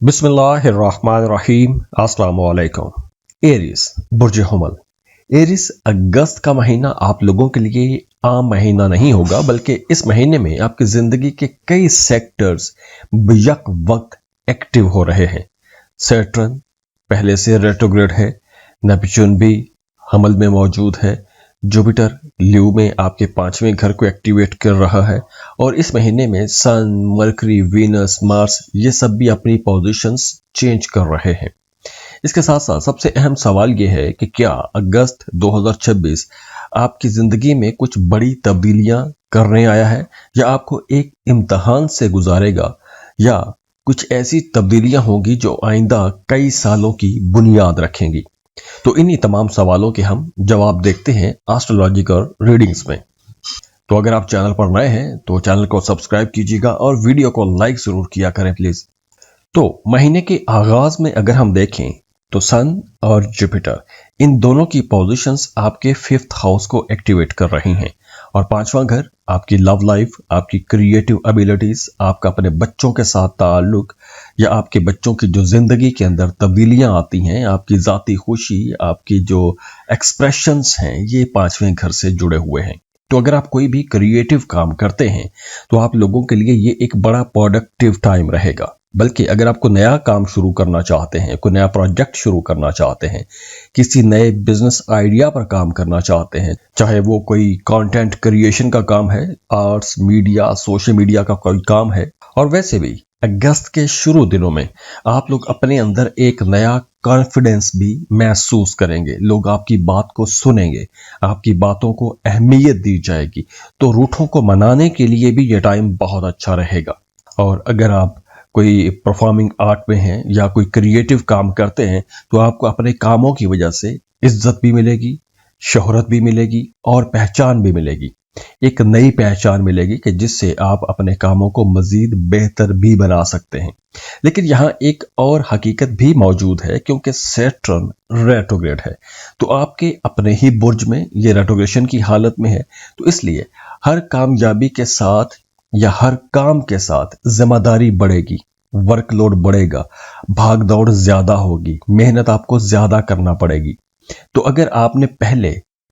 बिस्मिल्लाहिर्रहमानिर्रहीम अस्सलाम वालेकुम। एरिस बुर्ज हमल। एरिस अगस्त का महीना आप लोगों के लिए आम महीना नहीं होगा, बल्कि इस महीने में आपकी जिंदगी के कई सेक्टर्स यक वक्त एक्टिव हो रहे हैं। सैटर्न पहले से रेट्रोग्रेड है, नेपच्यून भी हमल में मौजूद है, जुपिटर ल्यू में आपके 5वें घर को एक्टिवेट कर रहा है, और इस महीने में सन, मरकरी, वीनस, मार्स ये सब भी अपनी पोजीशंस चेंज कर रहे हैं। इसके साथ साथ सबसे अहम सवाल ये है कि क्या अगस्त 2026 आपकी जिंदगी में कुछ बड़ी तब्दीलियां करने आया है, या आपको एक इम्तिहान से गुजारेगा, या कुछ ऐसी तब्दीलियां होंगी जो आइंदा कई सालों की बुनियाद रखेंगी। तो इन्हीं तमाम सवालों के हम जवाब देखते हैं एस्ट्रोलॉजिकल रीडिंग्स में। तो अगर आप चैनल पर नए हैं तो चैनल को सब्सक्राइब कीजिएगा और वीडियो को लाइक जरूर किया करें प्लीज। तो महीने के आगाज में अगर हम देखें तो सन और जुपिटर इन दोनों की पोजीशंस आपके 5th हाउस को एक्टिवेट कर रही हैं, और 5वां घर आपकी लव लाइफ, आपकी क्रिएटिव एबिलिटीज, आपका अपने बच्चों के साथ ताल्लुक, या आपके बच्चों की जो जिंदगी के अंदर तब्दीलियां आती हैं, आपकी जाती खुशी, आपकी जो एक्सप्रेशंस हैं, ये 5वें घर से जुड़े हुए हैं। तो अगर आप कोई भी क्रिएटिव काम करते हैं तो आप लोगों के लिए ये एक बड़ा प्रोडक्टिव टाइम रहेगा। बल्कि अगर आपको नया काम शुरू करना चाहते हैं, कोई नया प्रोजेक्ट शुरू करना चाहते हैं, किसी नए बिजनेस आइडिया पर काम करना चाहते हैं, चाहे वो कोई कंटेंट क्रिएशन का काम है, आर्ट्स, मीडिया, सोशल मीडिया का कोई काम है, और वैसे भी अगस्त के शुरू दिनों में आप लोग अपने अंदर एक नया कॉन्फिडेंस भी महसूस करेंगे। लोग आपकी बात को सुनेंगे, आपकी बातों को अहमियत दी जाएगी। तो रूठों को मनाने के लिए भी ये टाइम बहुत अच्छा रहेगा। और अगर आप कोई परफॉर्मिंग आर्ट में हैं या कोई क्रिएटिव काम करते हैं तो आपको अपने कामों की वजह से इज्जत भी मिलेगी, शोहरत भी मिलेगी और पहचान भी मिलेगी। एक नई पहचान मिलेगी कि जिससे आप अपने कामों को मजीद बेहतर भी बना सकते हैं। लेकिन यहाँ एक और हकीकत भी मौजूद है, क्योंकि सैटर्न रेट्रोग्रेड है तो आपके अपने ही बुर्ज में ये रेट्रोग्रेशन की हालत में है। तो इसलिए हर कामयाबी के साथ या हर काम के साथ जिम्मेदारी बढ़ेगी, वर्कलोड बढ़ेगा, भाग दौड़ ज्यादा होगी, मेहनत आपको ज्यादा करना पड़ेगी। तो अगर आपने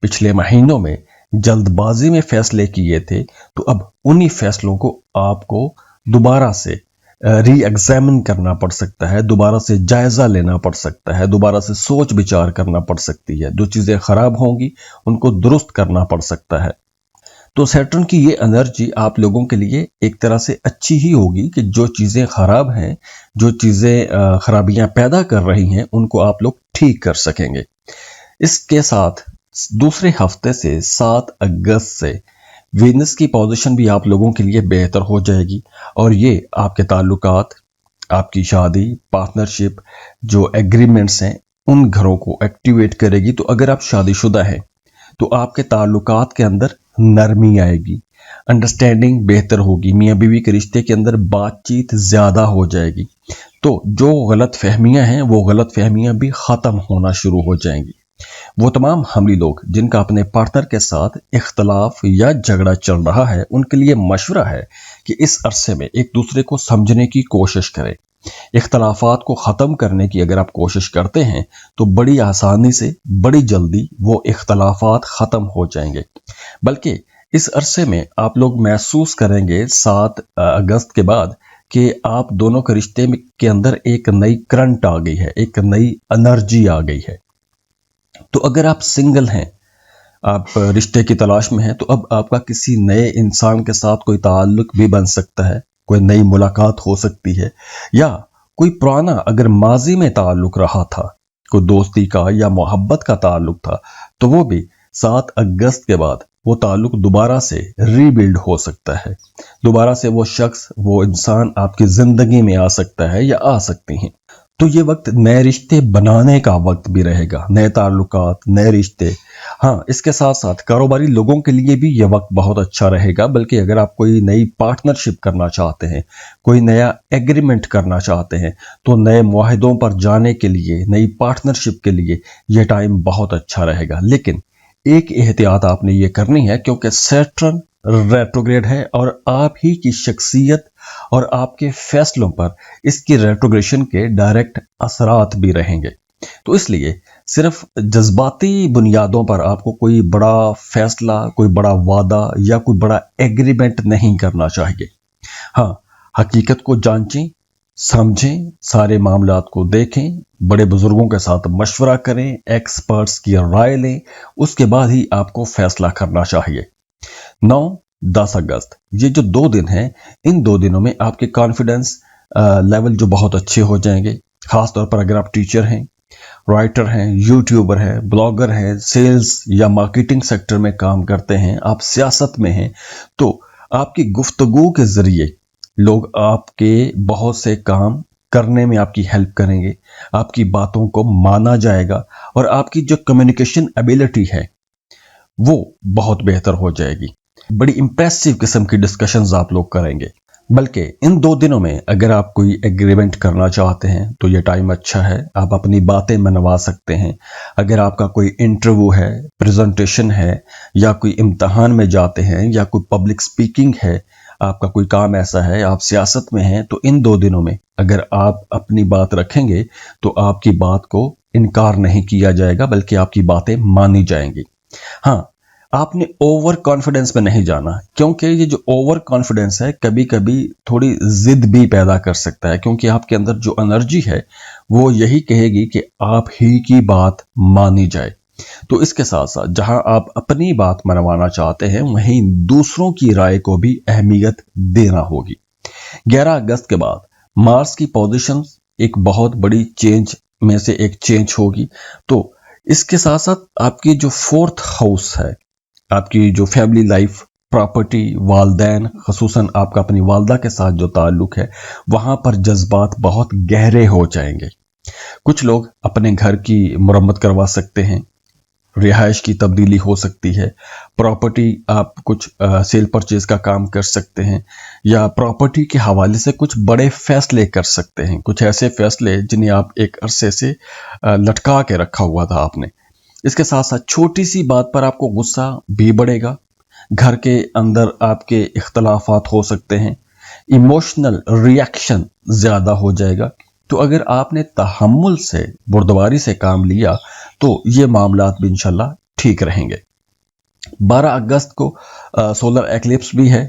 पिछले महीनों में जल्दबाजी में फैसले किए थे तो अब उन्हीं फैसलों को आपको दोबारा से री एग्जामिन करना पड़ सकता है, दोबारा से जायजा लेना पड़ सकता है, दोबारा से सोच विचार करना पड़ सकती है। जो चीजें खराब होंगी उनको दुरुस्त करना पड़ सकता है। तो सैटर्न की ये एनर्जी आप लोगों के लिए एक तरह से अच्छी ही होगी कि जो चीजें खराब हैं, जो चीजें खराबियां पैदा कर रही हैं, उनको आप लोग ठीक कर सकेंगे। इसके साथ दूसरे हफ्ते से 7 अगस्त से वीनस की पोजीशन भी आप लोगों के लिए बेहतर हो जाएगी, और ये आपके ताल्लुकात, आपकी शादी, पार्टनरशिप, जो एग्रीमेंट्स हैं, उन घरों को एक्टिवेट करेगी। तो अगर आप शादीशुदा हैं तो आपके ताल्लुकात के अंदर नरमी आएगी, अंडरस्टैंडिंग बेहतर होगी, मियाँ बीवी के रिश्ते के अंदर बातचीत ज्यादा हो जाएगी। तो जो गलत फहमियां हैं वो गलत फहमियां भी खत्म होना शुरू हो जाएंगी। वो तमाम हमली लोग जिनका अपने पार्टनर के साथ इख्तलाफ या झगड़ा चल रहा है, उनके लिए मशवरा है कि इस अरसे में एक दूसरे को समझने की कोशिश करें। इख्तलाफात को ख़त्म करने की अगर आप कोशिश करते हैं तो बड़ी आसानी से, बड़ी जल्दी वो इख्तलाफात ख़त्म हो जाएंगे। बल्कि इस अरसे में आप लोग महसूस करेंगे 7 अगस्त के बाद कि आप दोनों के रिश्ते के अंदर एक नई करंट आ गई है, एक नई एनर्जी आ गई है। तो अगर आप सिंगल हैं, आप रिश्ते की तलाश में हैं, तो अब आपका किसी नए इंसान के साथ कोई ताल्लुक भी बन सकता है, कोई नई मुलाकात हो सकती है, या कोई पुराना अगर माजी में ताल्लुक रहा था, कोई दोस्ती का या मोहब्बत का ताल्लुक था, तो वो भी 7 अगस्त के बाद वो ताल्लुक दोबारा से रीबिल्ड हो सकता है। दोबारा से वो शख्स, वो इंसान आपकी जिंदगी में आ सकता है या आ सकती हैं। तो ये वक्त नए रिश्ते बनाने का वक्त भी रहेगा, नए ताल्लुकात, नए रिश्ते। हाँ, इसके साथ साथ कारोबारी लोगों के लिए भी ये वक्त बहुत अच्छा रहेगा। बल्कि अगर आप कोई नई पार्टनरशिप करना चाहते हैं, कोई नया एग्रीमेंट करना चाहते हैं, तो नए मुआहदों पर जाने के लिए, नई पार्टनरशिप के लिए ये टाइम बहुत अच्छा रहेगा। लेकिन एक एहतियात आपने ये करनी है, क्योंकि सैटर्न रेट्रोग्रेड है और आप ही की शख्सियत और आपके फैसलों पर इसकी रेट्रोग्रेशन के डायरेक्ट असरात भी रहेंगे। तो इसलिए सिर्फ जज्बाती बुनियादों पर आपको कोई बड़ा फैसला, कोई बड़ा वादा या कोई बड़ा एग्रीमेंट नहीं करना चाहिए। हाँ, हकीकत को जांचें, समझें, सारे मामलात को देखें, बड़े बुजुर्गों के साथ मशवरा करें, एक्सपर्ट्स की राय लें, उसके बाद ही आपको फैसला करना चाहिए। 9-10 अगस्त ये जो 2 दिन हैं, इन 2 दिनों में आपके कॉन्फिडेंस लेवल जो बहुत अच्छे हो जाएंगे। खासतौर पर अगर आप टीचर हैं, राइटर हैं, यूट्यूबर हैं, ब्लॉगर हैं, सेल्स या मार्केटिंग सेक्टर में काम करते हैं, आप सियासत में हैं, तो आपकी गुफ्तगू के जरिए लोग आपके बहुत से काम करने में आपकी हेल्प करेंगे, आपकी बातों को माना जाएगा और आपकी जो कम्युनिकेशन एबिलिटी है वो बहुत बेहतर हो जाएगी। बड़ी इंप्रेसिव किस्म की डिस्कशंस आप लोग करेंगे। बल्कि इन 2 दिनों में अगर आप कोई एग्रीमेंट करना चाहते हैं तो ये टाइम अच्छा है, आप अपनी बातें मनवा सकते हैं। अगर आपका कोई इंटरव्यू है, प्रेजेंटेशन है या कोई इम्तहान में जाते हैं या कोई पब्लिक स्पीकिंग है, आपका कोई काम ऐसा है, आप सियासत में हैं, तो इन 2 दिनों में अगर आप अपनी बात रखेंगे तो आपकी बात को इनकार नहीं किया जाएगा, बल्कि आपकी बातें मानी जाएंगी। हाँ, आपने ओवर कॉन्फिडेंस में नहीं जाना, क्योंकि ये जो ओवर कॉन्फिडेंस है कभी कभी थोड़ी जिद भी पैदा कर सकता है, क्योंकि आपके अंदर जो एनर्जी है वो यही कहेगी कि आप ही की बात मानी जाए। तो इसके साथ साथ जहां आप अपनी बात मनवाना चाहते हैं, वहीं दूसरों की राय को भी अहमियत देना होगी। 11 अगस्त के बाद मार्स की पोजीशन एक बहुत बड़ी चेंज में से एक चेंज होगी। तो इसके साथ साथ आपकी जो 4th हाउस है, आपकी जो फैमिली लाइफ, प्रॉपर्टी, वालदैन, खसूसन आपका अपनी वालदा के साथ जो ताल्लुक है, वहां पर जज्बात बहुत गहरे हो जाएंगे। कुछ लोग अपने घर की मुरम्मत करवा सकते हैं, रिहाइश की तब्दीली हो सकती है, प्रॉपर्टी आप कुछ सेल परचेज का काम कर सकते हैं, या प्रॉपर्टी के हवाले से कुछ बड़े फैसले कर सकते हैं, कुछ ऐसे फैसले जिन्हें आप एक अरसे से लटका के रखा हुआ था आपने। इसके साथ साथ छोटी सी बात पर आपको गुस्सा भी बढ़ेगा, घर के अंदर आपके इख्तलाफात हो सकते हैं, इमोशनल रिएक्शन ज्यादा हो जाएगा। तो अगर आपने तहम्मुल से, बुर्दवारी से काम लिया तो ये मामलात भी इंशाल्लाह ठीक रहेंगे। 12 अगस्त को सोलर एक्लिप्स भी है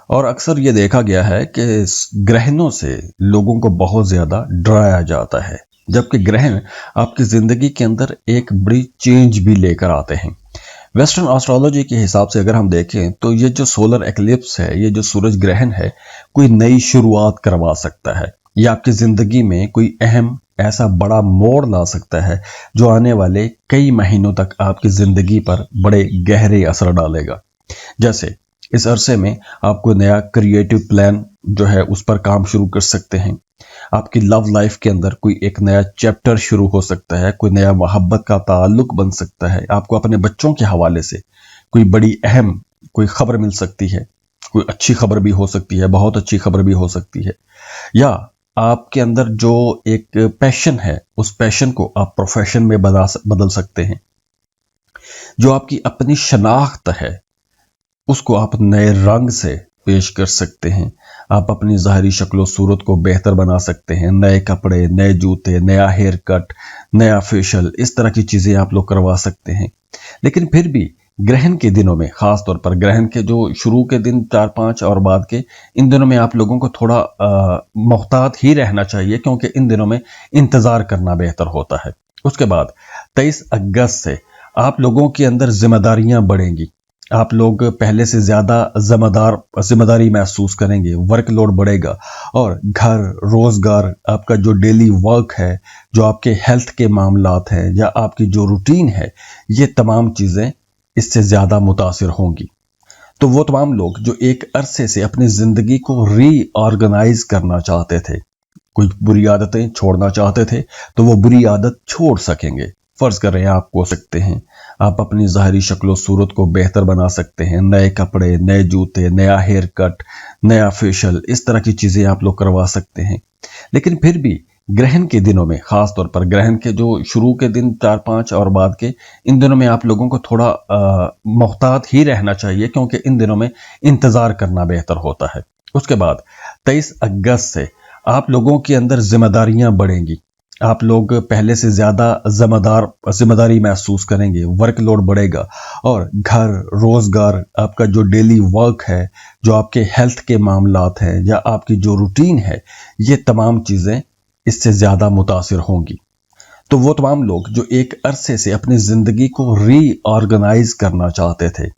और अक्सर ये देखा गया है कि ग्रहणों से लोगों को बहुत ज्यादा डराया जाता है, जबकि ग्रहण आपकी जिंदगी के अंदर एक बड़ी चेंज भी लेकर आते हैं। वेस्टर्न एस्ट्रोलॉजी के हिसाब से अगर हम देखें तो ये जो सोलर एक्लिप्स है, ये जो सूरज ग्रहण है, कोई नई शुरुआत करवा सकता है या आपकी जिंदगी में कोई अहम ऐसा बड़ा मोड़ ला सकता है जो आने वाले कई महीनों तक आपकी जिंदगी पर बड़े गहरे असर डालेगा। जैसे इस अरसे में आप कोई नया क्रिएटिव प्लान जो है उस पर काम शुरू कर सकते हैं, आपकी लव लाइफ के अंदर कोई एक नया चैप्टर शुरू हो सकता है, कोई नया मोहब्बत का ताल्लुक बन सकता है, आपको अपने बच्चों के हवाले से कोई बड़ी अहम कोई खबर मिल सकती है, कोई अच्छी खबर भी हो सकती है, बहुत अच्छी खबर भी हो सकती है, या आपके अंदर जो एक पैशन है उस पैशन को आप प्रोफेशन में बदल सकते हैं। जो आपकी अपनी शनाख्त है उसको आप नए रंग से पेश कर सकते हैं, आप अपनी ज़ाहिरी शक्ल सूरत को बेहतर बना सकते हैं, नए कपड़े, नए जूते, नया हेयर कट, नया फेशियल, इस तरह की चीज़ें आप लोग करवा सकते हैं। लेकिन फिर भी ग्रहण के दिनों में, खास तौर पर ग्रहण के जो शुरू के दिन 4-5 और बाद के, इन दिनों में आप लोगों को थोड़ा मुहतात ही रहना चाहिए, क्योंकि इन दिनों में इंतज़ार करना बेहतर होता है। उसके बाद 23 अगस्त से आप लोगों के अंदर जिम्मेदारियां बढ़ेंगी, आप लोग पहले से ज्यादा जिम्मेदारी महसूस करेंगे, वर्कलोड बढ़ेगा और घर, रोजगार, आपका जो डेली वर्क है, जो आपके हेल्थ के मामलात हैं या आपकी जो रूटीन है, ये तमाम चीजें इससे ज्यादा मुतासिर होंगी। तो वो तमाम लोग जो एक अरसे से अपनी जिंदगी को रीऑर्गेनाइज करना चाहते थे, कुछ बुरी आदतें छोड़ना चाहते थे, तो वो बुरी आदत छोड़ सकेंगे। फर्ज कर रहे हैं आप हो सकते हैं, आप अपनी ज़ाहिरी शक्ल सूरत को बेहतर बना सकते हैं, नए कपड़े, नए जूते, नया हेयर कट, नया फेशियल, इस तरह की चीज़ें आप लोग करवा सकते हैं। लेकिन फिर भी ग्रहण के दिनों में, खास तौर पर ग्रहण के जो शुरू के दिन 4-5 और बाद के, इन दिनों में आप लोगों को थोड़ा मुहतात ही रहना चाहिए, क्योंकि इन दिनों में इंतजार करना बेहतर होता है। उसके बाद 23 अगस्त से आप लोगों के अंदर जिम्मेदारियां बढ़ेंगी। आप लोग पहले से ज्यादा जिम्मेदारी महसूस करेंगे, वर्कलोड बढ़ेगा और घर, रोजगार, आपका जो डेली वर्क है, जो आपके हेल्थ के मामलात हैं या आपकी जो रूटीन है, ये तमाम चीजें इससे ज्यादा मुतासिर होंगी। तो वो तमाम लोग जो एक अरसे से अपनी जिंदगी को रीऑर्गेनाइज करना चाहते थे,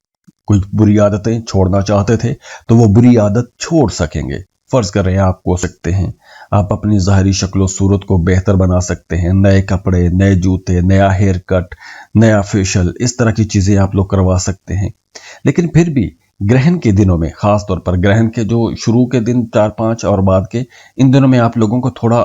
कोई बुरी आदतें छोड़ना चाहते थे, तो वो बुरी आदत छोड़ सकेंगे। फर्ज कर रहे हैं आपको सकते हैं, आप अपनी ज़ाहिरी शक्ल सूरत को बेहतर बना सकते हैं। नए कपड़े, नए जूते, नया हेयर कट, नया फेशियल, इस तरह की चीजें आप लोग करवा सकते हैं। लेकिन फिर भी ग्रहण के दिनों में, खास तौर पर ग्रहण के जो शुरू के दिन 4-5 और बाद के, इन दिनों में आप लोगों को थोड़ा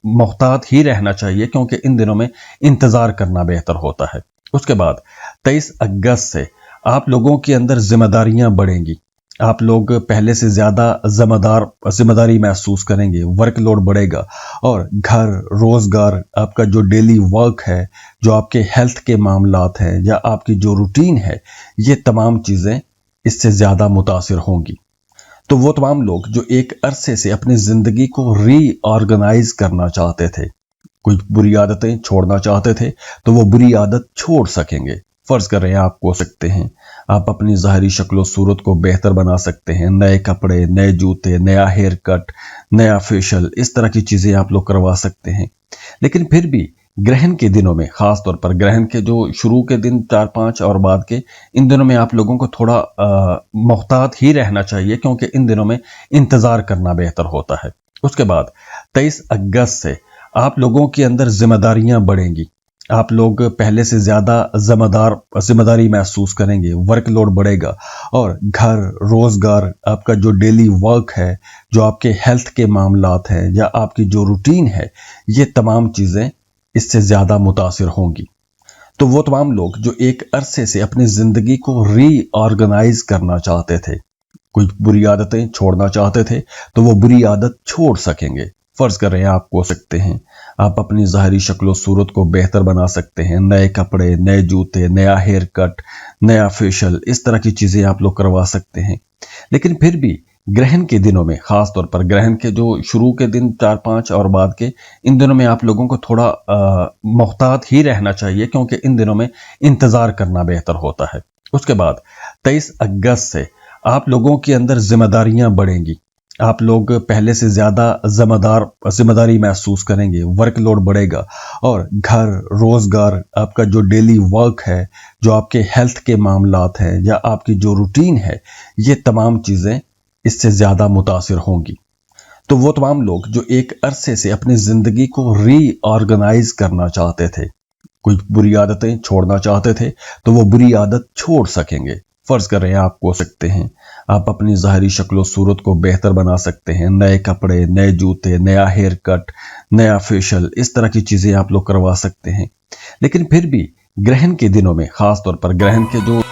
मुहतात ही रहना चाहिए, क्योंकि इन दिनों में इंतजार करना बेहतर होता है। उसके बाद 23 अगस्त से आप लोगों के अंदर जिम्मेदारियां बढ़ेंगी। आप लोग पहले से ज्यादा जिम्मेदारी महसूस करेंगे, वर्कलोड बढ़ेगा और घर, रोजगार, आपका जो डेली वर्क है, जो आपके हेल्थ के मामलात हैं या आपकी जो रूटीन है, ये तमाम चीजें इससे ज्यादा मुतासिर होंगी। तो वो तमाम लोग जो एक अरसे से अपनी जिंदगी को रीऑर्गेनाइज करना चाहते थे, कोई बुरी आदतें छोड़ना चाहते थे, तो वो बुरी आदत छोड़ सकेंगे। फर्ज कर रहे हैं आपको सकते हैं, आप अपनी ज़ाहिरी शक्ल सूरत को बेहतर बना सकते हैं। नए कपड़े, नए जूते, नया हेयर कट, नया फेशियल, इस तरह की चीजें आप लोग करवा सकते हैं। लेकिन फिर भी ग्रहण के दिनों में, खास तौर पर ग्रहण के जो शुरू के दिन 4-5 और बाद के, इन दिनों में आप लोगों को थोड़ा मुहतात ही रहना चाहिए, क्योंकि इन दिनों में इंतजार करना बेहतर होता है। उसके बाद 23 अगस्त से आप लोगों के अंदर जिम्मेदारियां बढ़ेंगी। आप लोग पहले से ज्यादा जिम्मेदारी महसूस करेंगे, वर्कलोड बढ़ेगा और घर, रोजगार, आपका जो डेली वर्क है, जो आपके हेल्थ के मामलात हैं या आपकी जो रूटीन है, ये तमाम चीजें इससे ज्यादा मुतासिर होंगी। तो वो तमाम लोग जो एक अरसे से अपनी जिंदगी को रीऑर्गेनाइज करना चाहते थे, कोई बुरी आदतें छोड़ना चाहते थे, तो वो बुरी आदत छोड़ सकेंगे। फर्ज कर रहे हैं आपको सकते हैं, आप अपनी ज़ाहिरी शक्ल सूरत को बेहतर बना सकते हैं। नए कपड़े, नए जूते, नया हेयर कट, नया फेशियल, इस तरह की चीजें आप लोग करवा सकते हैं। लेकिन फिर भी ग्रहण के दिनों में, खास तौर पर ग्रहण के जो शुरू के दिन 4-5 और बाद के, इन दिनों में आप लोगों को थोड़ा मुहतात ही रहना चाहिए, क्योंकि इन दिनों में इंतजार करना बेहतर होता है। उसके बाद 23 अगस्त से आप लोगों के अंदर जिम्मेदारियां बढ़ेंगी। आप लोग पहले से ज्यादा जिम्मेदारी महसूस करेंगे, वर्कलोड बढ़ेगा और घर, रोजगार, आपका जो डेली वर्क है, जो आपके हेल्थ के मामलात हैं या आपकी जो रूटीन है, ये तमाम चीजें इससे ज्यादा मुतासिर होंगी। तो वो तमाम लोग जो एक अरसे से अपनी जिंदगी को रीऑर्गेनाइज करना चाहते थे, कोई बुरी आदतें छोड़ना चाहते थे, तो वो बुरी आदत छोड़ सकेंगे। फर्ज कर रहे हैं आपको सकते हैं, आप अपनी ज़ाहिरी शक्ल सूरत को बेहतर बना सकते हैं। नए कपड़े, नए जूते, नया हेयर कट, नया फेशियल, इस तरह की चीजें आप लोग करवा सकते हैं। लेकिन फिर भी ग्रहण के दिनों में, खास तौर पर ग्रहण के जो